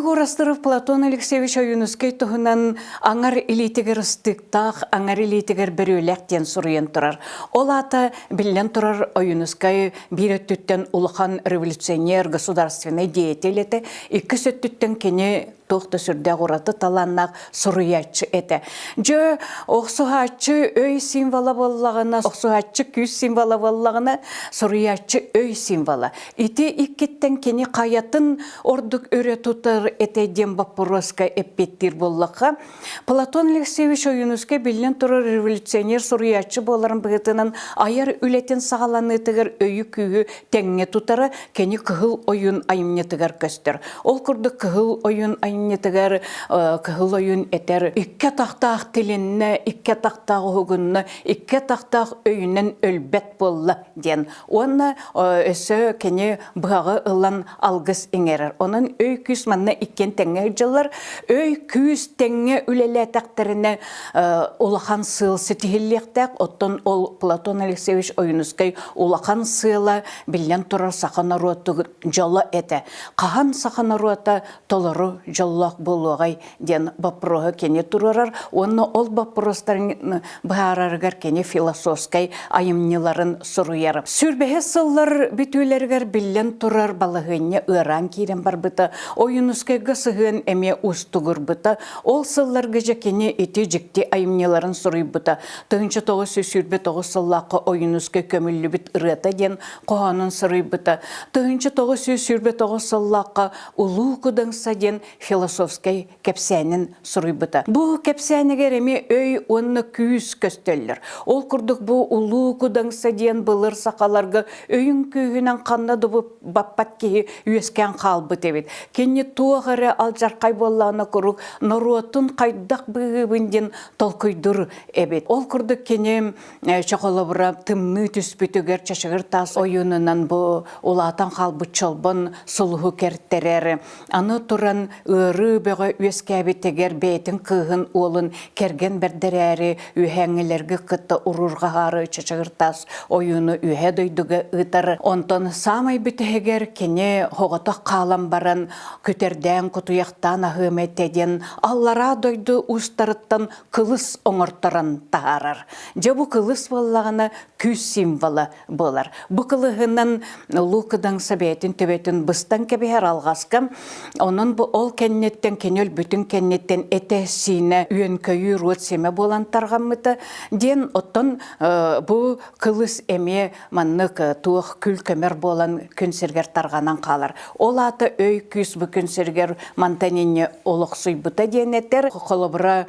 урастырып Платон Алексеевич Оюнускай туһунан аңар илитигер ыстыктах, аңар илитигер берөлектен суруен турар. Ол ата билен турар Оюнускай бирөттүттен улахан революционер, государственный деятель эте, икки сөттүттен кене тоқты сүрде ғұраты таланнақ сұруятчы әті. Жö оқсуғатчы өй символа боллағына, оқсуғатчы күз символа боллағына сұруятчы өй символа. Ити иккеттен кені қаятын ордық өрі тұтыр әтейден баппыроска әппеттер боллаққа. Платон Алексеевич Оюнускай білін тұры революционер сұруятчы боларын бұғытынан аяр үлетін сағаланы тігір өйі күйі тәңне тұтары кені кығыл ойын айымне тігір көстір. Ол күрді кығыл ойын нетігер кығыл ойын әтер икке тақтақ тілінні, икке тақтақ ғығынны, икке тақтақ өйінен өлбет болы ден. Оны өсі кені бұғы ұлан алғыз еңерер. Оның өй күз манна иккен тәңе жылар, өй күз тәңе үлелі тәқтеріне улахан сылсы тихіллектәк, оттон ол Платон Алексеевич Оюнускай улахан сылы білен тұрар сақана руаты жолы әті. Қаған сақана руаты толыру жоллақ болуғай ден бапроғы кене тұрарар. Оны ол бапростарын бағарарғар кене философскай айымнеларын сұруярым. Сүрбеге сыллар бүтілергер білен тұрар балығыне ұран кейрен бар бұта. Оюнускайға сығын әме ұстығыр бұта. Ол сыллар геже кене еті жікте айымнеларын сұруй бұта. Тұғыншы тоғы сүрбе тоғы сыллақы Оюнускай көмілі біт ұрата ден қоғанын сұруй бұта. Тұғыншы тоғы сүрбе тоғы сыллақы ұлу күдіңса ден философскай кепсәнін сұруй бұта. Бұл кепсәнігер әме өй онны күйіз көстеллер. Ол күрдік бұл ұлу күдіңса ден бұлыр сақаларға өйін күйінен қаннады бұл баппат кейі үйескен қалбы тебет. Кені туағыры алжарқай боллағына күрік наруатын қайдақ бұғыбынден толқойдыр әбет. Ол күрдік кені чақылы бұра тымны түспетігер чашығыр тас ойынынан бұл ұлатан қалбы чолбын сұлығы кәрттерері. Аны тұран ұры бөгі өскәбеттегер бәйтін қығын олын керген бірдірәрі үйәңілергі қытты ұрырға ғары чашығыртас ойыны үйә дөйдігі ұтары. Онтан самай бітігер кене хоғыта қалам баран көтерден құтуяқтан ағыметтеден аллара дөйді ұстарыттан қылыс оңыртырын тағарар. Жабу қылыс болағына күз символы болар. Бұ қылығынан лұқыдан сәбетін төбетін бұстан кәбігер алғасқым. Onun bu ol kennetten kenel bütün kennetten etesine üyen köyü ruot seme bolan targamıta den otton bu kılıs eme manlık tuğ kül kömer bolan künserger targanan kalar. Olata öy küs bu künserger mantanine oluqsuy buta denetter kolobra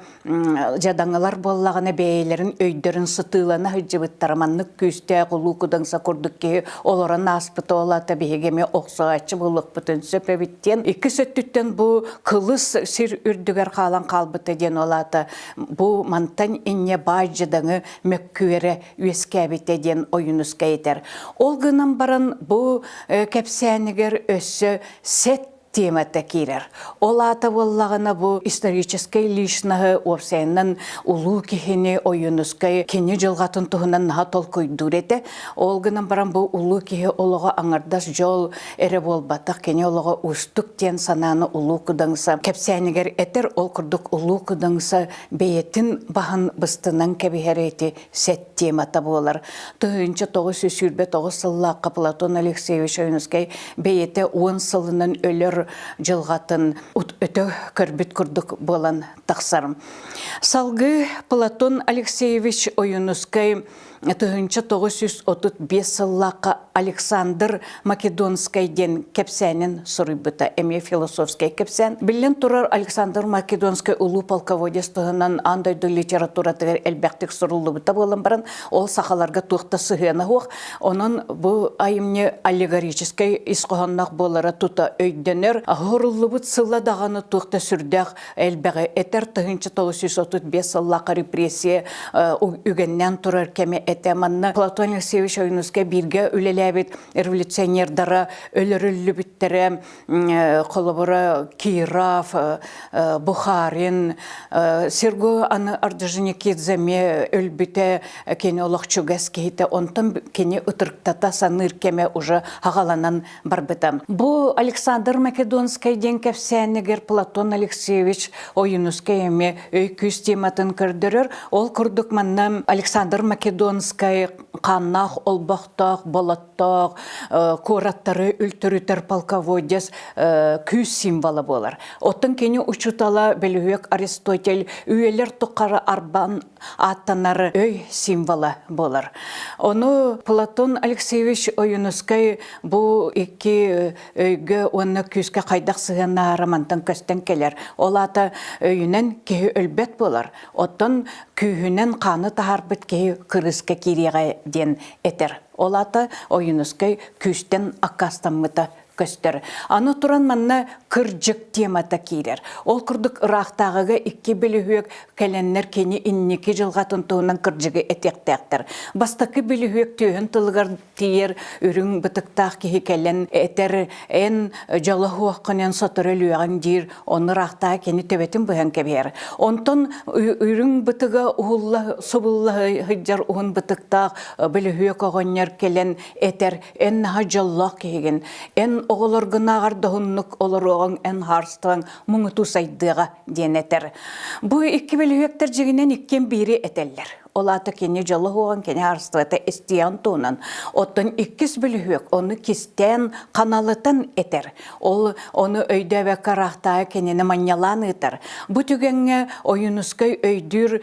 jadangılar bollağına beylerin öyderin sıtılana hıcıbıttar manlık küste qulukudansa kurduk ki oloran aspıta olata behegeme oqsuğaçı buluk bütün söpebitten iki söttütten bu kılыс sir ürdüger kalan kalbıta den olata bu mantan inne bajıdanı mökküere üeskebite den Oyunuska eter. Olgınan baran bu kepseniger össü set темата кирер. Олата боллағына бұл историческай лишнағы опсайынан улу кехіне Оюнускай кені жылғатын тұғынан наға толкой дүреті. Олғынан баран бұл улу кехе олыға аңырдас жол әрі болбатық кені олыға ұстық тен сананы улу күдіңсі. Кепсәнігер әтір ол күрдік улу күдіңсі бейетін бағын бұстынан кәбігереті сет темата болар. Тұғыншы 909 сыллаққа Платон Алексеевич Оюнускай бейеті 10 сылынан өлір жылғатын өті көрбіт күрдік болан тақсарым. Салғы Платон Алексеевич Оюнускай Тұғыншы 935 сыллаққа Александр Македонскайден кепсәнін сұрыбыта, әме философскай кепсән. Білін тұрар Александр Македонскай ұлу полководес тұғынан андайды литература тігер әлбәқтік сұрылы бұта болын баран, ол сақаларға тұқты сығына хоқ. Оның бұл айымне аллегорическай исқоғаннақ болара тұта өйденер. Ғырылы бұт сылладағаны тұқты сүрдәқ әлбәғі әтер тұғыншы 935 сыллаққа репрессия үгеннен тұрар кәме эте манна Платон Алексеевич Оюнускай бирге үлеләбит революционердары өлөрүллү бүттере колобора Киров, Бухарин, Серго аны Орджоникидземе өлбүте кени олохчугас кейте онтон кени утырктата саныркеме уже хагаланан барбытам. Бу Александр Македонский ден кепсәнегер Платон Алексеевич Оюнускай эме өйкүс тематын көрдөрөр. Ол курдук манна Александр Македонский каннах олбақтақ, болаттақ, кораттары үлтірітер полководец күз символы болар. Оттың кені учутала белуек Аристотель үйелер тұқары арбан аттанары өй символы болар. Оны Платон Алексеевич Оюнускай бұл екі өйгі оны күзге қайдақ сығына романтан көстен келер. Ол аты өйінен кейі өлбет болар. Оттың күйінен қаны тағарбыт кейі кырысқа киреға ден етер. Ол аты Оюнускай күстен аққастанмыта көстер. Аны туран манна кыржык темата кирер. Ол курдук рахтагыга икки билүгүк келеннер кени инники жылгатын туунан кыржыгы этектектер. Бастакы билүгүк түйөн тылгар тиер үрүң бытыктак ки келен этер эн жалы хуакканен сотөрөлүгөн дир оны рахтага кени төбетин быхан кебер. Онтон үрүң бытыга улла собулла хыжар уун бытыктак билүгүк огоннер келен этер эн хажаллак кеген эн оғылыр гынағар дұғыннық олар оғын ән харстың мұңыту сайдыға денетер. Бұл екі білігектер жігінен ikкен бири этеллер. Олаты кені жалы оған кені харстыгата істиян туынан. Оттын иккіс білігек оны кистен қаналытын етер. Ол оны өйдәве қарақтағы кенені маньялан етер. Бұл түгенге Оюнускай өйдүр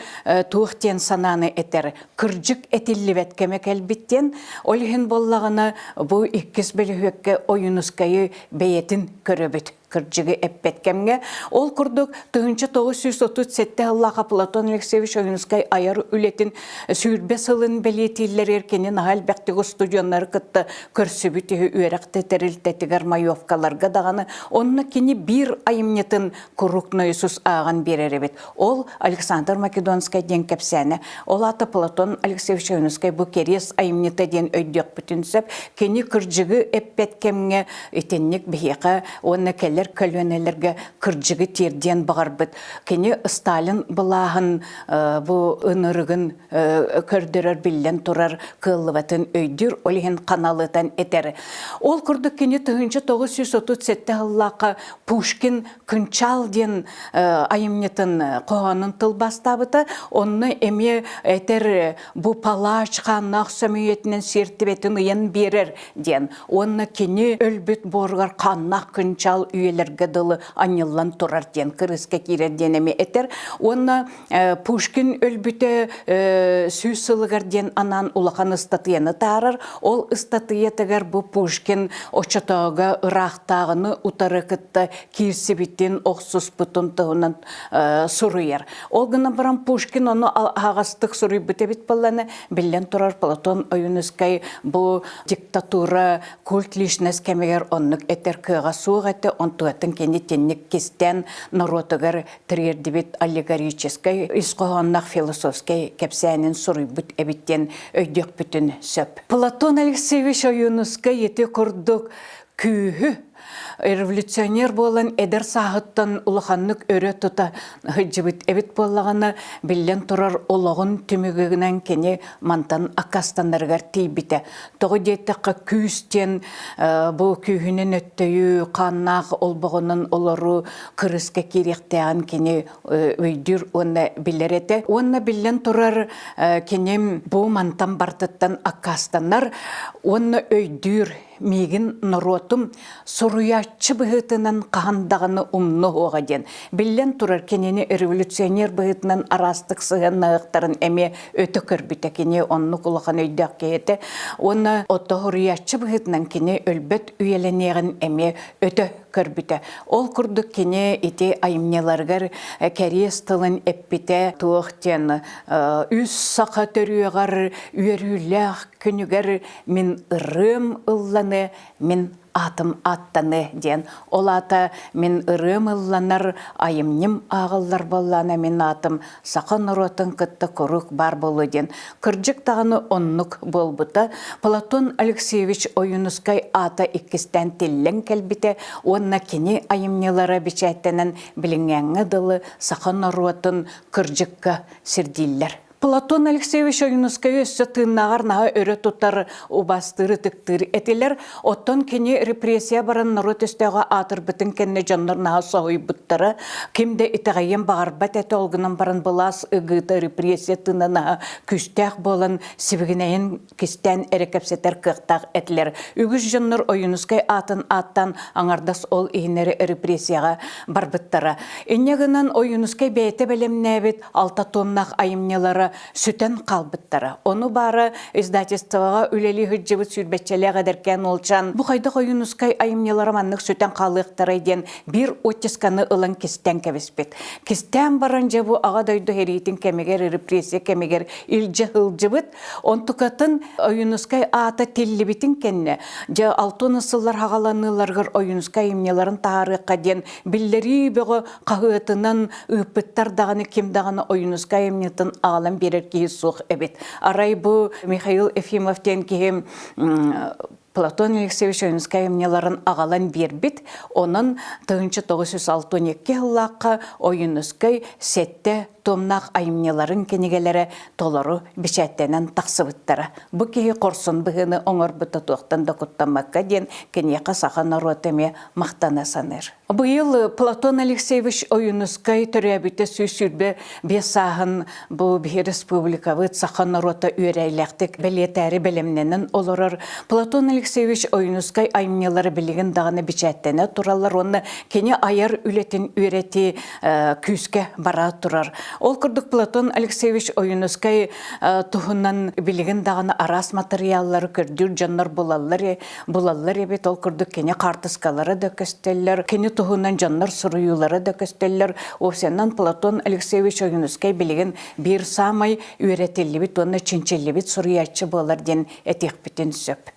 туықтен сананы етер. Кыржык этиллівет кемек әлбіттен, олығын боллағына бұл иккіс білігекке Оюнускайы бейетін көрөбіт. Кыржыгы эппеткемге. Ол курдук 1937 Аллаха Платон Алексеевич Оюнускай айар үлетін сүйірбе сылын белетейлер еркенен ағал бәқтігі студионлары кытты көрсібіті үйеректі тәрілтетігер майовкаларға дағаны. Онына кені бір айымнетін күрікні Иисус аған берер бет. Ол Александр Македонский ден кепсәні. Ол аты Платон Алексеевич Оюнускай бұ керес айымнеті ден өйдек бүтінсіп, кені кыржыгы эппеткемге етеннік бейеқа оны келер көлөнелерге кыржыгы терден бағарбыт. Кені Сталин бұлағын бұ ынырығын көрдірер білен тұрар кылыватын өйдір олығын қаналытан етері. Ол күрді кені 1937 ғыллақы Пушкин күнчал ден айымнетін қоғанын тыл бастабыты, оны әме әтер бұ палач қанақ сөмейетінен сертібетін ұян берер ден. Оны кені өлбіт борғар қанақ күнчал үйелерге дылы анылан тұрар ден, кырысқа кирер денеме етер. Оны Пушкин өлбіті сүй сылығар ден анан улақан ыстатыяны тарыр. Ол ыстатыятығар бұ Пушкин очатауға ұрақтағыны ұтары кітті кирсібіттен оқсыз бұтын тұғынан сұруер. Ол ғына баран Пушкин оны ағастық сұруй бітебіт баланы білен тұрар Платон Оюнускай бұ диктатура культ лишнес кемегер оннық етер кыға суық әті, онтуатын кені теннік кестен народығыр тірердібет аллегорическай, исқоғаннақ философскай кепсәнін сұруй бұт әбіттен өйдек бүтін сөп. Платон Алексеевич Оюнускай еті құрдық күйі революционер болан эдер сағыттан улаханнык өрі тұта хыджыбыт эбит болағаны білен тұрар олығын түмігігінен кені мантан акастандарғар тейбіті. Тоғы дейттіққа күйістен бұл күйінен өттейі қаннақ олбығының олару кырысқа керектеған кені өйдір оны білер еті. Оны білен тұрар кені бұл мантан бартыттан акастандар оны өйдір мегін нұротым сұруячы бұғытынан қағандағыны ұмны оға ден. Білен тұрар кенені революционер бұғытынан арастық сығын нағықтарын әме өті көрбіті кене онны құлыған өйдақ кейеті. Оны оты ғұриячы бұғытынан кене өлбет үйеленеғін әме өті көрбіті. Ол күрдік кене еті айымнеларғар кәрес тылын әппіті туықтен үз сақа төріғар үйеріләқ күнігер мен ұрым ұлланы, мен атым аттаны ден. Ол ата мен ырымылланар айымнем ағылдар боллана мен атым сақан ұротын кытты құруқ бар болу ден. Кырджық тағыны оннық болбыта. Платон Алексеевич Ойынускай ата иккістен теллен кәлбіте, онна кені айымнелары бичәттенен білінгәңі дылы сақан ұротын кырджыққа сірдиллер. Платон Алексеевич Ойынускай өссі тыыннағар наға өрі тұттар убастыры тіктір етелер, оттон кені репрессия баран нұры төстеға атыр бітін кенне жаннар наға соғый бұттары, кемде итағайын бағарбат әті олғынан баран бұлас ұғыты репрессия тыыннаға күстәқ болын сібігінейін кістен әрекепсетер қықтақ әтілер. Үгіз жаннар Ойынускай аттан аңардас ол иінері репрессияға бар бұттары. Енегінен Ойынускай бәйті бәлемнәбет алта томнақ айымнелары сүтен қалбыттары. Оны бары издательствоға үлелі хүджібіт сүрбетчелеға дәркен олчан. Бұқайды Ойынускай айымнелары маннық сүтен қалықтары ден бір оттисканы ылын кістен кәвеспет. Кістен баран жабу аға дойды херейтін кәмегер, репрессия кәмегер илжі хылжыбыт. Онтықатын Ойынускай ата теллебітін кәнне. Жа алтын ысылар хағаланыларғыр Ойынускай айымнеларын тағарыққа ден білдері бұғы қағытынан үппіттар дағаны кем дағаны Ойынускай айымнетін ағалан берер кейі соқ әбет. Арай бұл Михаил Ефимовтен кейім Платон Алексеевич Ойынускай айымнеларын ағалан бербет. Оның 1962 ғылаққа Ойынускай сетте томнақ айымнеларын кенегелері толыру бішәттенен тақсыбыттары. Бұ кейі қорсын бұғыны оңыр бұты туқтан докуттамаққа ден кенеқа сақан аротеме мақтана саныр. Бұйыл Платон Алексеевич Ойынускай түрәбіті сөйсүрбе бесағын бұл бір республикавыт сақан арота үйрәйләқтік бәлетәрі бәлемненін олырыр. Платон Алексеевич Ойынускай айымнелары білеген дағыны бішәттені тұралар, оны кене айар үлетін үйреті күске бара тұрар. Ол күрдік Платон Алексеевич Ойынускай тұхынан білеген дағыны арас материаллары көрдір жаннар бұлалар ебет. Ол күрдік кене қартыскалары да көстеллер, кене тұхынан жаннар сұруюлары да көстеллер. Осеннан Платон Алексеевич Ойынускай білеген бір самай үйретелі бет, оны чинчелі бет сұруячы болар ден әтек бітін сөп.